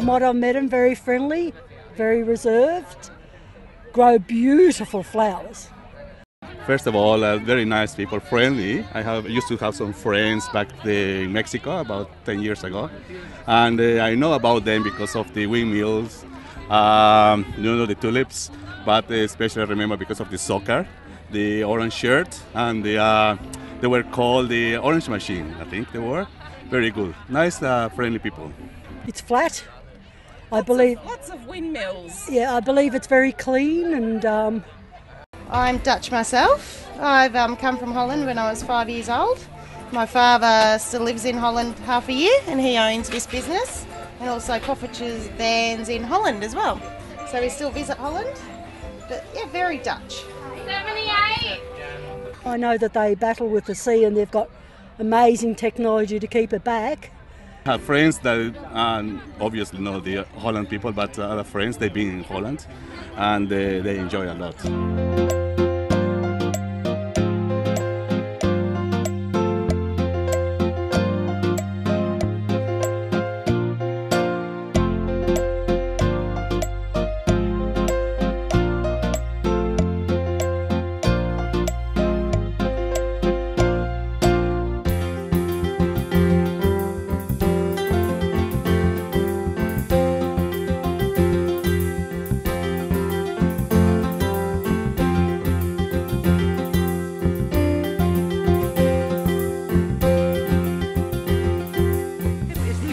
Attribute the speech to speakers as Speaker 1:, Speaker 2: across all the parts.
Speaker 1: From what I've met them, very friendly, very reserved, grow beautiful flowers.
Speaker 2: First of all, very nice people, friendly. Used to have some friends back in Mexico about 10 years ago, and I know about them because of the windmills, the tulips, but especially I remember because of the soccer, the orange shirt, and they were called the Orange Machine, I think they were. Very good, nice, friendly people.
Speaker 1: It's flat, I believe.
Speaker 3: Lots of windmills.
Speaker 1: Yeah, I believe it's very clean and.
Speaker 4: I'm Dutch myself. I've come from Holland when I was 5 years old. My father still lives in Holland half a year and he owns this business and also coffees vans in Holland as well. So we still visit Holland, but yeah, very Dutch.
Speaker 3: 78!
Speaker 1: I know that they battle with the sea and they've got amazing technology to keep it back.
Speaker 2: I have friends that obviously know the Holland people, but other friends, they've been in Holland and they enjoy a lot.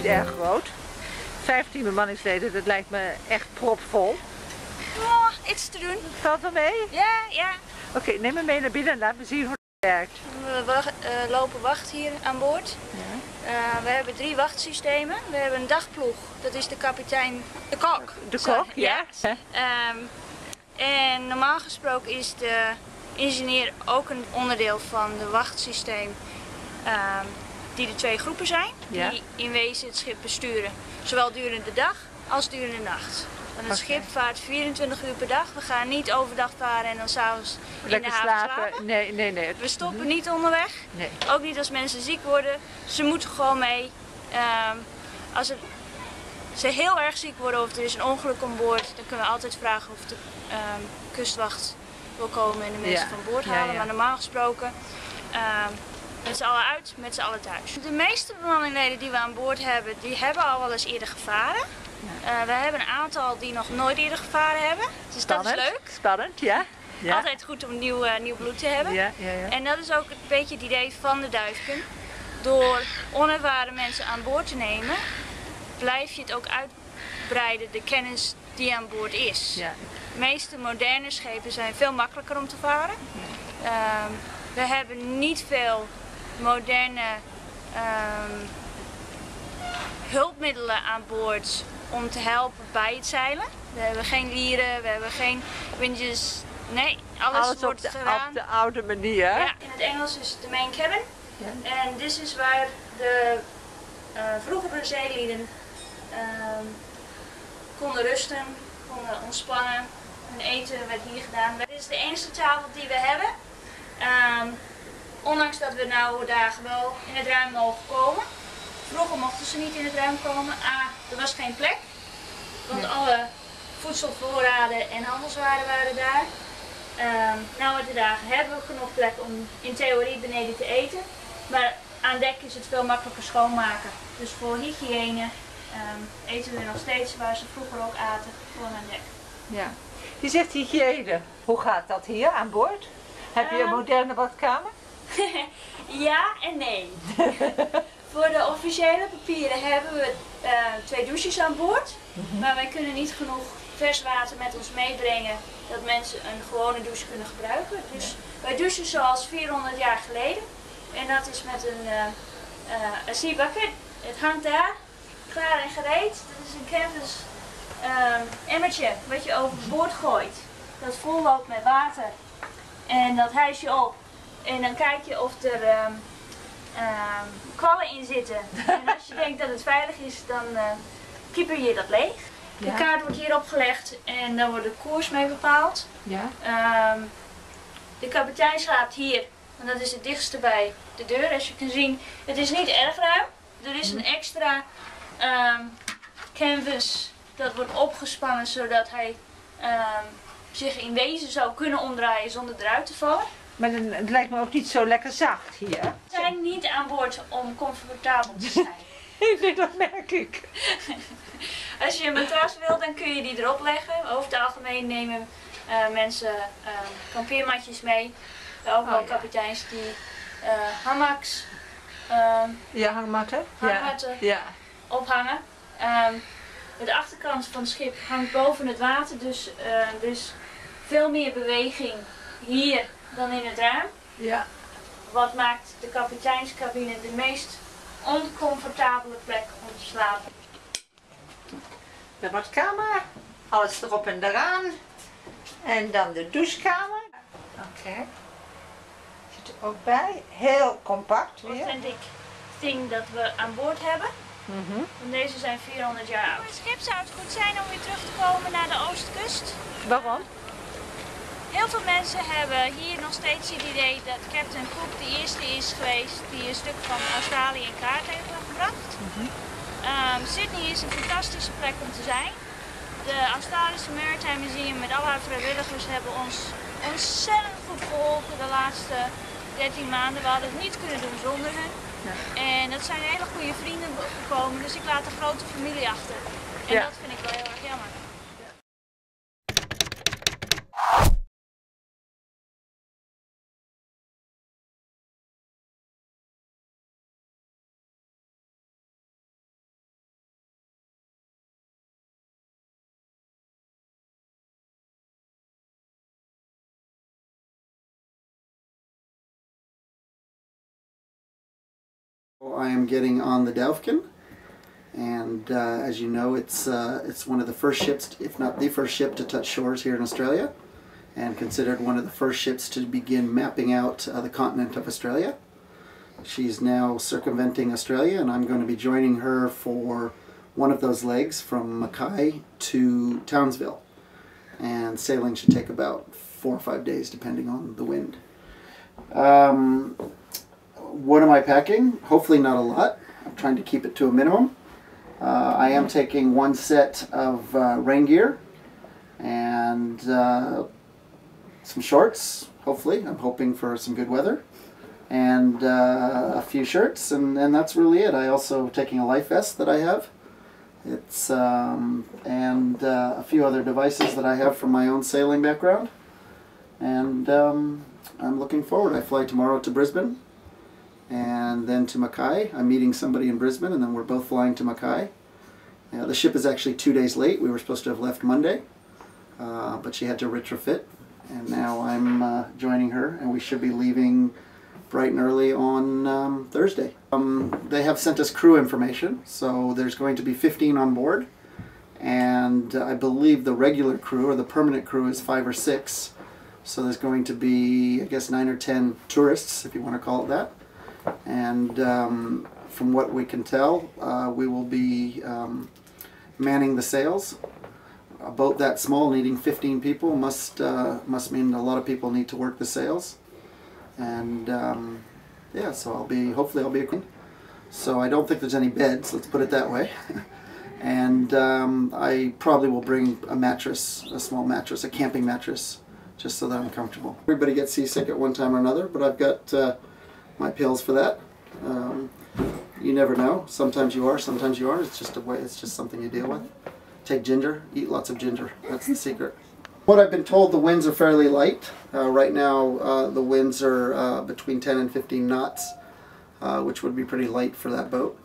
Speaker 5: Erg groot. 15 bemanningsleden, dat lijkt me echt propvol.
Speaker 6: Oh, iets te doen.
Speaker 5: Valt wel mee?
Speaker 6: Ja.
Speaker 5: Oké, neem me mee naar binnen en laat me zien hoe het werkt.
Speaker 6: We lopen wacht hier aan boord.
Speaker 5: Ja.
Speaker 6: We hebben 3 wachtsystemen. We hebben een dagploeg, dat is de kapitein, de kok.
Speaker 5: De kok, ja.
Speaker 6: En normaal gesproken is de ingenieur ook een onderdeel van de wachtsysteem. Die de 2 groepen zijn, die in wezen het schip besturen. Zowel durende de dag als durende de nacht. Want het schip vaart 24 uur per dag. We gaan niet overdag varen en dan s'avonds in de haven slapen.
Speaker 5: Nee.
Speaker 6: We stoppen niet onderweg.
Speaker 5: Nee.
Speaker 6: Ook niet als mensen ziek worden. Ze moeten gewoon mee. Als ze heel erg ziek worden of er is een ongeluk aan boord, dan kunnen we altijd vragen of de kustwacht wil komen en de mensen van boord halen. Maar normaal gesproken met z'n allen uit, met z'n allen thuis. De meeste bemanningleden die we aan boord hebben, die hebben al wel eens eerder gevaren. We hebben een aantal die nog nooit eerder gevaren hebben. Dus
Speaker 5: spannend,
Speaker 6: dat is leuk.
Speaker 5: Spannend, ja.
Speaker 6: Altijd goed om nieuw bloed te hebben.
Speaker 5: Ja.
Speaker 6: En dat is ook een beetje het idee van de Duyfken. Door onervaren mensen aan boord te nemen, blijf je het ook uitbreiden, de kennis die aan boord is.
Speaker 5: Ja.
Speaker 6: De meeste moderne schepen zijn veel makkelijker om te varen. We hebben niet veel moderne hulpmiddelen aan boord om te helpen bij het zeilen. We hebben geen lieren, we hebben geen windjes. Nee, alles wordt gedaan
Speaker 5: op de oude manier.
Speaker 6: Ja, in het Engels is het de main cabin. Ja. En dit is waar de vroegere zeelieden konden rusten, konden ontspannen. Hun eten werd hier gedaan. Dit is de enige tafel die we hebben. Ondanks dat we nou dagen wel in het ruim mogen komen. Vroeger mochten ze niet in het ruim komen. Er was geen plek. Want alle voedselvoorraden en handelswaren waren daar. Nou met de dagen hebben we genoeg plek om in theorie beneden te eten. Maar aan dek is het veel makkelijker schoonmaken. Dus voor hygiëne eten we nog steeds waar ze vroeger ook aten, gewoon aan dek.
Speaker 5: Ja. Je zegt hygiëne. Hoe gaat dat hier aan boord? Heb je een moderne badkamer?
Speaker 6: Ja en nee. Voor de officiële papieren hebben we 2 douches aan boord. Maar wij kunnen niet genoeg vers water met ons meebrengen dat mensen een gewone douche kunnen gebruiken. Dus wij douchen zoals 400 jaar geleden. En dat is met een sea bucket. Het hangt daar, klaar en gereed. Dat is een canvas emmertje wat je overboord gooit. Dat vol loopt met water. En dat hijs je op. En dan kijk je of er kwallen in zitten. En als je denkt dat het veilig is, dan kieper je dat leeg. De kaart wordt hier opgelegd en dan wordt de koers mee bepaald. Ja. De kapitein slaapt hier, want dat is het dichtste bij de deur. Als je kunt zien, het is niet erg ruim. Er is een extra canvas dat wordt opgespannen zodat hij zich in wezen zou kunnen omdraaien zonder eruit te vallen.
Speaker 5: Maar het lijkt me ook niet zo lekker zacht hier.
Speaker 6: We zijn niet aan boord om comfortabel te zijn.
Speaker 5: Nee, dat merk ik.
Speaker 6: Als je een matras wil, dan kun je die erop leggen. Over het algemeen nemen mensen kampeermatjes mee. Ook wel kapiteins die hammaks,
Speaker 5: Ja, hangmatten?
Speaker 6: hangmatten
Speaker 5: Ja.
Speaker 6: ophangen. De achterkant van het schip hangt boven het water, dus er is veel meer beweging hier dan in het raam.
Speaker 5: Ja.
Speaker 6: Wat maakt de kapiteinscabine de meest oncomfortabele plek om te slapen.
Speaker 5: De badkamer, alles erop en eraan. En dan de douchekamer. Oké. Zit er ook bij. Heel compact weer.
Speaker 6: Authentic thing dat we aan boord hebben. En deze zijn 400 jaar oud. Voor het schip zou het goed zijn om weer terug te komen naar de oostkust.
Speaker 5: Waarom?
Speaker 6: Heel veel mensen hebben hier nog steeds het idee dat Captain Cook de eerste is geweest die een stuk van Australië in kaart heeft gebracht. Sydney is een fantastische plek om te zijn. De Australische Maritime Museum met al haar vrijwilligers hebben ons ontzettend goed geholpen de laatste 13 maanden. We hadden het niet kunnen doen zonder hen. Ja. En dat zijn hele goede vrienden gekomen, dus ik laat een grote familie achter. En dat vind ik wel heel erg jammer.
Speaker 7: I am getting on the Duyfken, and as you know, it's one of the first ships, if not the first ship, to touch shores here in Australia, and considered one of the first ships to begin mapping out the continent of Australia. She's now circumventing Australia, and I'm going to be joining her for one of those legs from Mackay to Townsville, and sailing should take about 4 or 5 days depending on the wind. What am I packing? Hopefully not a lot. I'm trying to keep it to a minimum. I am taking one set of rain gear and some shorts, hopefully. I'm hoping for some good weather. And a few shirts, and that's really it. I also taking a life vest that I have. It's and a few other devices that I have from my own sailing background. And I'm looking forward. I fly tomorrow to Brisbane, and then to Mackay. I'm meeting somebody in Brisbane, and then we're both flying to Mackay. The ship is actually 2 days late. We were supposed to have left Monday, but she had to retrofit, and now I'm joining her, and we should be leaving bright and early on Thursday. They have sent us crew information, so there's going to be 15 on board, and I believe the regular crew, or the permanent crew, is 5 or 6. So there's going to be, I guess, 9 or 10 tourists, if you want to call it that. And from what we can tell, we will be manning the sails. A boat that small needing 15 people must mean a lot of people need to work the sails. And yeah, so hopefully I'll be a queen. So I don't think there's any beds, let's put it that way. And I probably will bring a mattress, a small mattress, a camping mattress, just so that I'm comfortable. Everybody gets seasick at one time or another, but I've got my pills for that. You never know. Sometimes you are, sometimes you aren't. It's just a way. It's just something you deal with. Take ginger. Eat lots of ginger. That's the secret. What I've been told, the winds are fairly light. Right now, the winds are between 10 and 15 knots, which would be pretty light for that boat.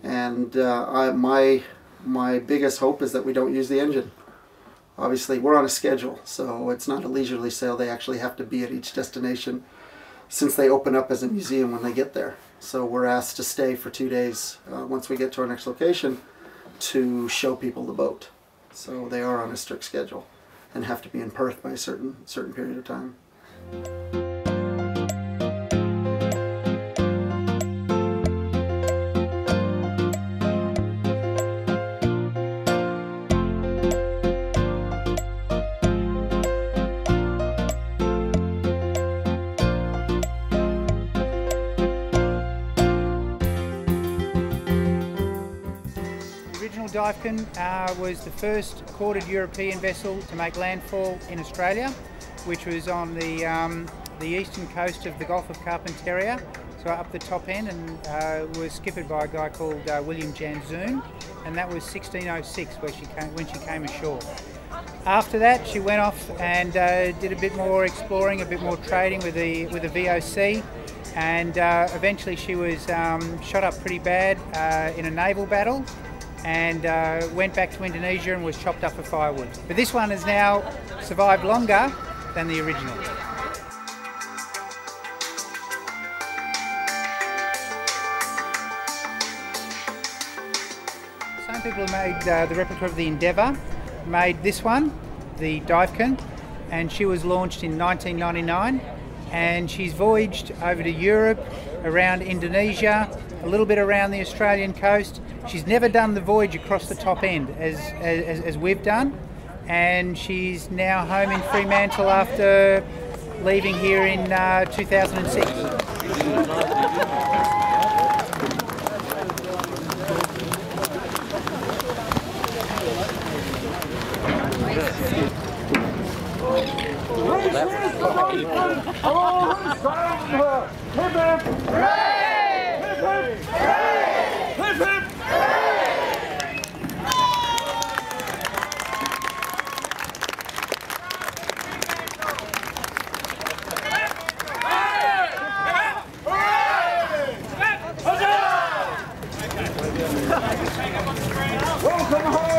Speaker 7: And my biggest hope is that we don't use the engine. Obviously, we're on a schedule, so it's not a leisurely sail. They actually have to be at each destination since they open up as a museum when they get there. So we're asked to stay for 2 days once we get to our next location to show people the boat. So they are on a strict schedule and have to be in Perth by a certain period of time.
Speaker 8: original Duyfken was the first corded European vessel to make landfall in Australia, which was on the eastern coast of the Gulf of Carpentaria, so up the top end, and was skippered by a guy called William Janzoon, and that was 1606 when she came ashore. After that, she went off and did a bit more exploring, a bit more trading with the VOC, and eventually she was shot up pretty bad in a naval battle, and went back to Indonesia and was chopped up for firewood. But this one has now survived longer than the original. Some people have made the replica of the Endeavour, made this one, the Duyfken, and she was launched in 1999, and she's voyaged over to Europe, around Indonesia, a little bit around the Australian coast. She's never done the voyage across the top end as we've done, and she's now home in Fremantle after leaving here in 2006.
Speaker 9: Welcome home!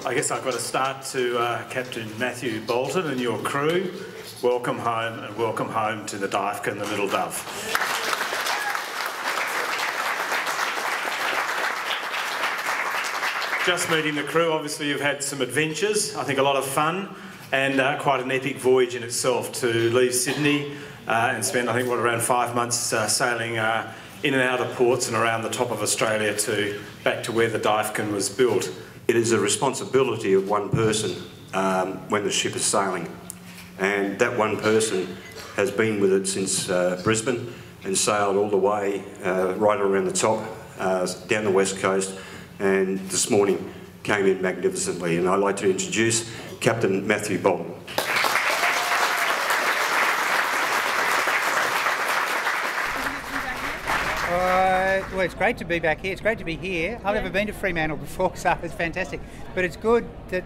Speaker 10: I guess I've got to start to Captain Matthew Bolton and your crew. Welcome home, and welcome home to the Duyfken, the Little Dove. Just meeting the crew, obviously you've had some adventures, I think a lot of fun, and quite an epic voyage in itself to leave Sydney and spend, I think, around 5 months sailing in and out of ports and around the top of Australia back to where the Duyfken was built.
Speaker 11: It is a responsibility of one person when the ship is sailing, and that one person has been with it since Brisbane and sailed all the way right around the top, down the west coast, and this morning came in magnificently. And I'd like to introduce Captain Matthew Bolton.
Speaker 8: Well, it's great to be back here. It's great to be here. I've never been to Fremantle before, so it's fantastic. But it's good that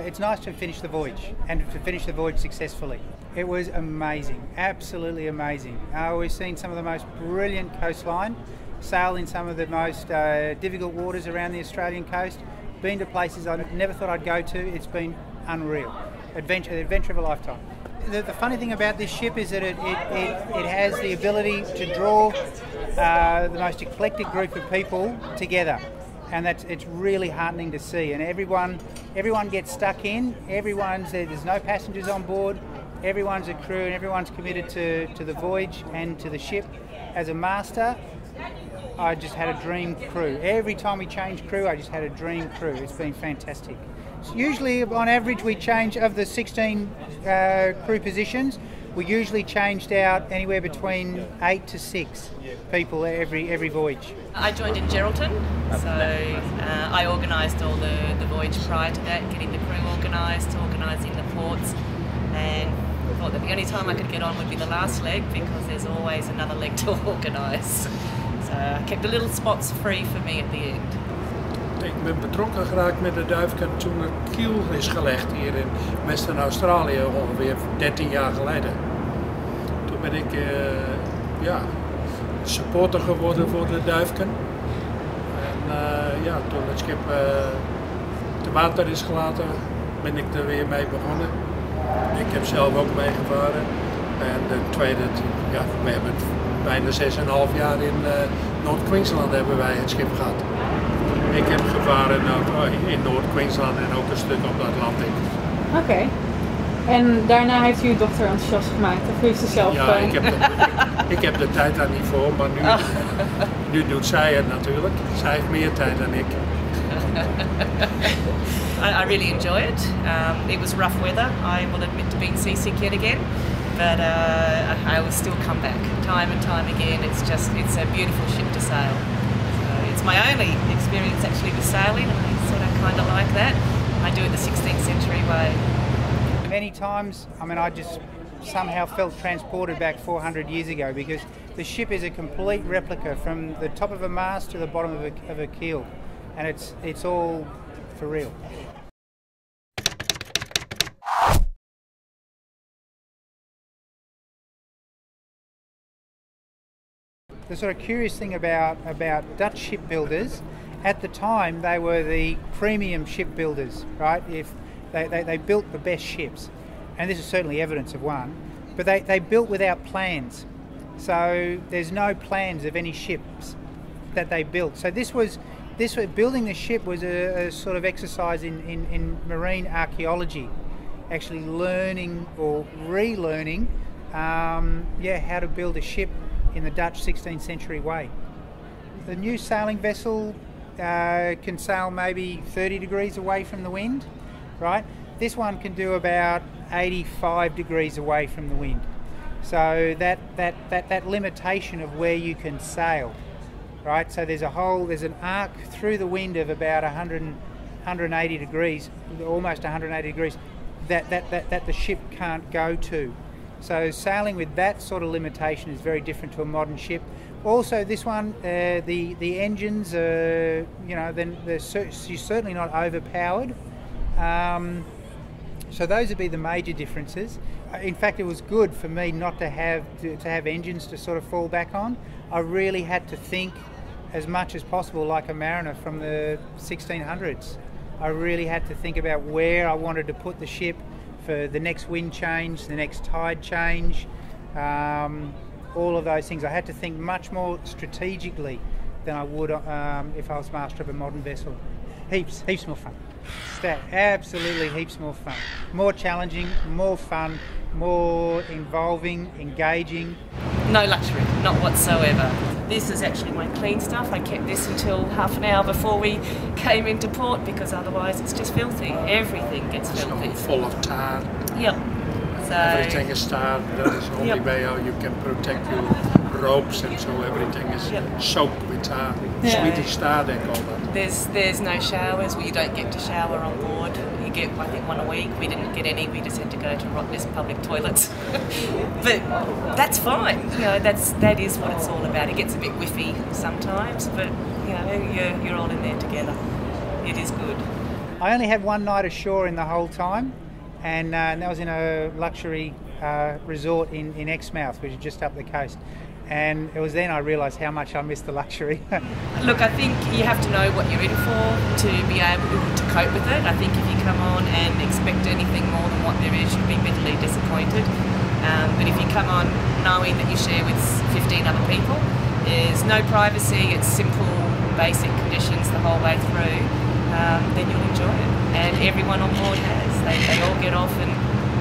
Speaker 8: it's nice to finish the voyage and to finish the voyage successfully. It was amazing, absolutely amazing. We've seen some of the most brilliant coastline, sailed in some of the most difficult waters around the Australian coast, been to places I never thought I'd go to. It's been unreal. The adventure of a lifetime. The funny thing about this ship is that it has the ability to draw the most eclectic group of people together, and it's really heartening to see. And everyone gets stuck in. There's no passengers on board. Everyone's a crew, and everyone's committed to the voyage and to the ship. As a master, I just had a dream crew. Every time we changed crew, I just had a dream crew. It's been fantastic. Usually, on average, we change, of the 16 crew positions, we usually changed out anywhere between 8 to 6 people every voyage.
Speaker 12: I joined in Geraldton, so I organised all the voyage prior to that, getting the crew organising the ports, and thought that the only time I could get on would be the last leg, because there's always another leg to organise. So I kept the little spots free for me at the end.
Speaker 9: Ik ben betrokken geraakt met de Duyfken toen er kiel is gelegd hier in Western Australië ongeveer 13 jaar geleden. Toen ben ik supporter geworden voor de Duyfken. En toen het schip te water is gelaten, ben ik er weer mee begonnen. Ik heb zelf ook meegevaren. En de tweede, we hebben bijna 6,5 jaar in Noord-Queensland hebben wij het schip gehad. Ik heb gevaren in Noord-Queensland en ook een stuk op de Atlantic.
Speaker 13: Oké. En daarna heeft u uw dochter enthousiast gemaakt, of heeft ze zelf...
Speaker 9: Ja, ik heb de tijd daar niet voor, maar nu doet zij het natuurlijk. Zij heeft meer tijd dan ik.
Speaker 12: I really enjoy it. It was rough weather, I will admit to being seasick yet again, but I will still come back time and time again. It's a beautiful ship to sail. So it's my only experience actually with sailing, and I sort of kind of like that. I do it the 16th century way.
Speaker 8: Many times, I mean, I just somehow felt transported back 400 years ago, because the ship is a complete replica from the top of a mast to the bottom of a keel, and it's all for real. The sort of curious thing about Dutch shipbuilders, at the time they were the premium shipbuilders, right? If they built the best ships, and this is certainly evidence of one, but they built without plans. So there's no plans of any ships that they built. So building the ship was a sort of exercise in marine archaeology, actually learning or relearning how to build a ship in the Dutch 16th century way. The new sailing vessel can sail maybe 30 degrees away from the wind, right? This one can do about 85 degrees away from the wind. So that limitation of where you can sail, right? So there's an arc through the wind of about 180 degrees, almost 180 degrees, that the ship can't go to. So sailing with that sort of limitation is very different to a modern ship. Also, this one, the engines are, you're certainly not overpowered. So those would be the major differences. In fact, it was good for me not to have engines to sort of fall back on. I really had to think as much as possible like a mariner from the 1600s. I really had to think about where I wanted to put the ship for the next wind change, the next tide change, all of those things. I had to think much more strategically than I would if I was master of a modern vessel. Heaps more fun. Absolutely heaps more fun. More challenging, more fun, more involving, engaging.
Speaker 12: No luxury, not whatsoever. This is actually my clean stuff. I kept this until half an hour before we came into port, because otherwise it's just filthy. Everything gets filthy.
Speaker 9: It's full of tar.
Speaker 12: Yep. So
Speaker 9: everything is tar. That is only way how you can protect your ropes, and so everything is soaked with tar. Swedish tar, they call that.
Speaker 12: There's no showers. Well, you don't get to shower on board. You get, I think, one a week. We didn't get any. We just had to go to Rottnest public toilets. But that's fine. That is what it's all about. It gets a bit whiffy sometimes, but you're all in there together. It is good.
Speaker 8: I only had one night ashore in the whole time, and that was in a luxury resort in Exmouth, which is just up the coast. And it was then I realised how much I missed the luxury.
Speaker 12: Look, I think you have to know what you're in for to be able to cope with it. I think if you come on and expect anything more than what there is, you'll be bitterly disappointed. But if you come on knowing that you share with 15 other people, there's no privacy, it's simple, basic conditions the whole way through, then you'll enjoy it. And everyone on board has. They all get off, and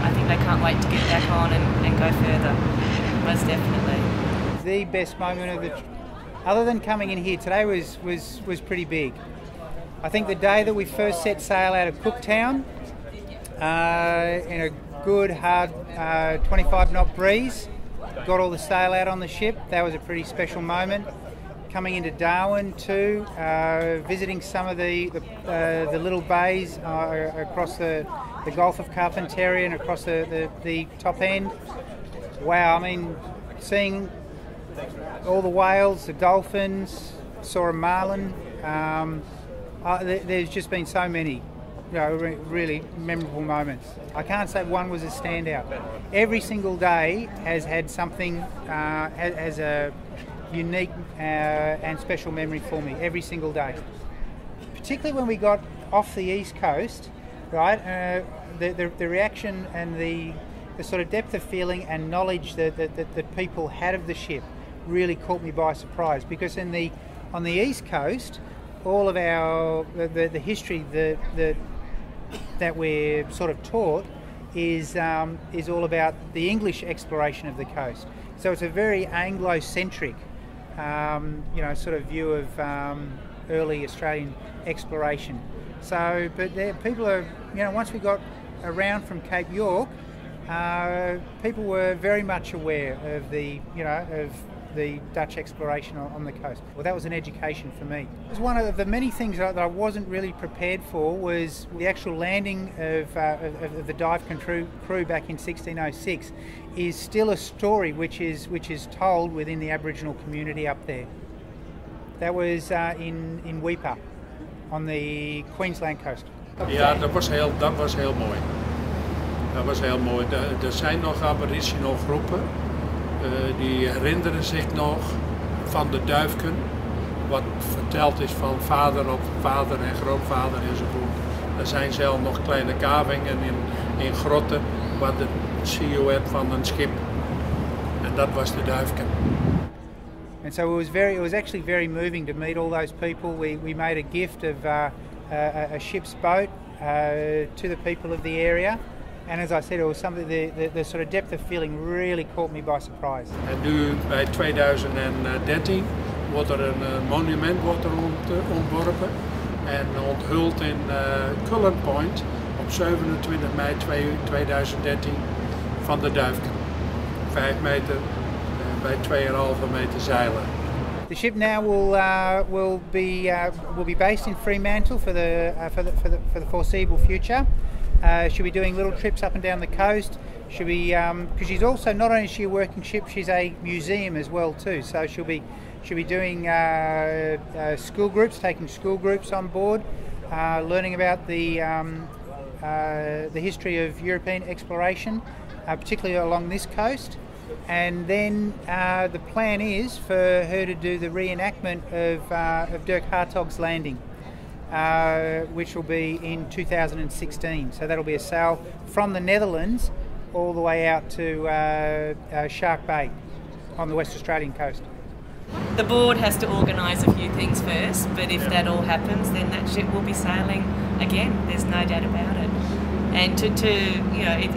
Speaker 12: I think they can't wait to get back on and go further. Most definitely.
Speaker 8: The best moment of the other than coming in here today was pretty big. I think the day that we first set sail out of Cooktown in a good hard 25 knot breeze, got all the sail out on the ship. That was a pretty special moment. Coming into Darwin too, visiting some of the little bays across the Gulf of Carpentaria and across the top end. Wow, I mean, seeing all the whales, the dolphins, saw a marlin. There's just been so many, really memorable moments. I can't say one was a standout. Every single day has had something, has a unique and special memory for me. Every single day. Particularly when we got off the east coast, right? The reaction and the sort of depth of feeling and knowledge that people had of the ship really caught me by surprise, because on the east coast, all of the history that we're sort of taught is all about the English exploration of the coast. So it's a very Anglo-centric, sort of view of early Australian exploration. So, but people are, once we got around from Cape York, people were very much aware of the Dutch exploration on the coast. Well, that was an education for me. It was one of the many things that I wasn't really prepared for was the actual landing of the Duyfken crew back in 1606 is still a story which is told within the Aboriginal community up there. That was in Weipa, on the Queensland coast.
Speaker 9: Ja, dat was heel mooi. Dat was heel mooi. Er zijn nog Aboriginal groepen. Die herinneren zich nog van de Duyfken, wat verteld is van vader op vader en grootvader enzovoort. Er zijn zelfs nog kleine kavingen in grotten, wat de silhouet van een schip. En dat was de Duyfken.
Speaker 8: And so it was actually very moving to meet all those people. We made a gift of a ship's boat to the people of the area. And as I said, it was something, the sort of depth of feeling really caught me by surprise.
Speaker 9: En nu bij 2013 wordt er een monument ontworpen en onthuld in Cullen Point op 27 mei 2013 van de Duyfken. 5 meter bij 2,5 meter zeilen.
Speaker 8: The ship now will be based in Fremantle for the foreseeable future. She'll be doing little trips up and down the coast. She'll be because she's also, not only is she a working ship, she's a museum as well too. So she'll be doing school groups, taking school groups on board, learning about the history of European exploration, particularly along this coast. And then the plan is for her to do the reenactment of Dirk Hartog's landing. Which will be in 2016. So that'll be a sail from the Netherlands all the way out to Shark Bay on the West Australian coast.
Speaker 12: The board has to organise a few things first, but if that all happens, then that ship will be sailing again. There's no doubt about it. And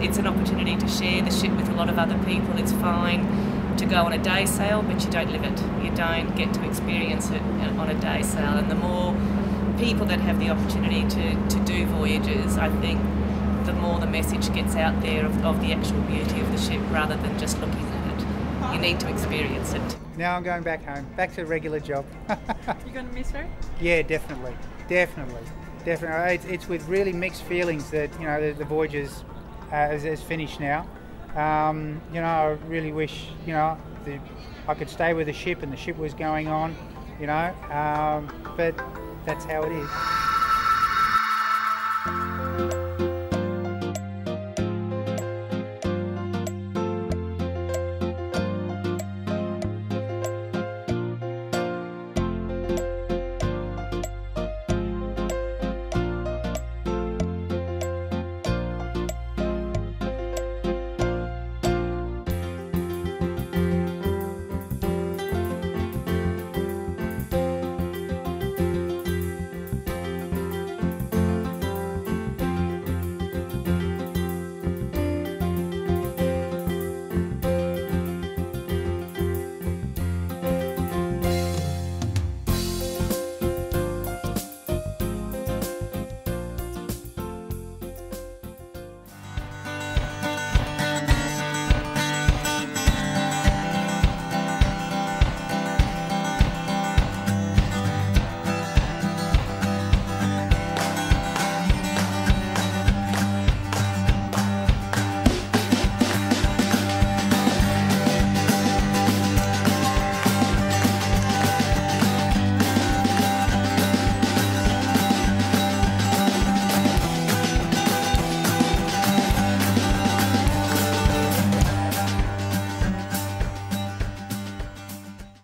Speaker 12: it's an opportunity to share the ship with a lot of other people. It's fine to go on a day sail, but you don't live it. You don't get to experience it on a day sail. And the more people that have the opportunity to do voyages, I think the more the message gets out there of the actual beauty of the ship rather than just looking at it. You need to experience it.
Speaker 8: Now I'm going back home, back to the regular job.
Speaker 13: You going to miss her?
Speaker 8: Yeah, definitely. It's with really mixed feelings that the voyage is finished now. I really wish I could stay with the ship and the ship was going on, but that's how it is.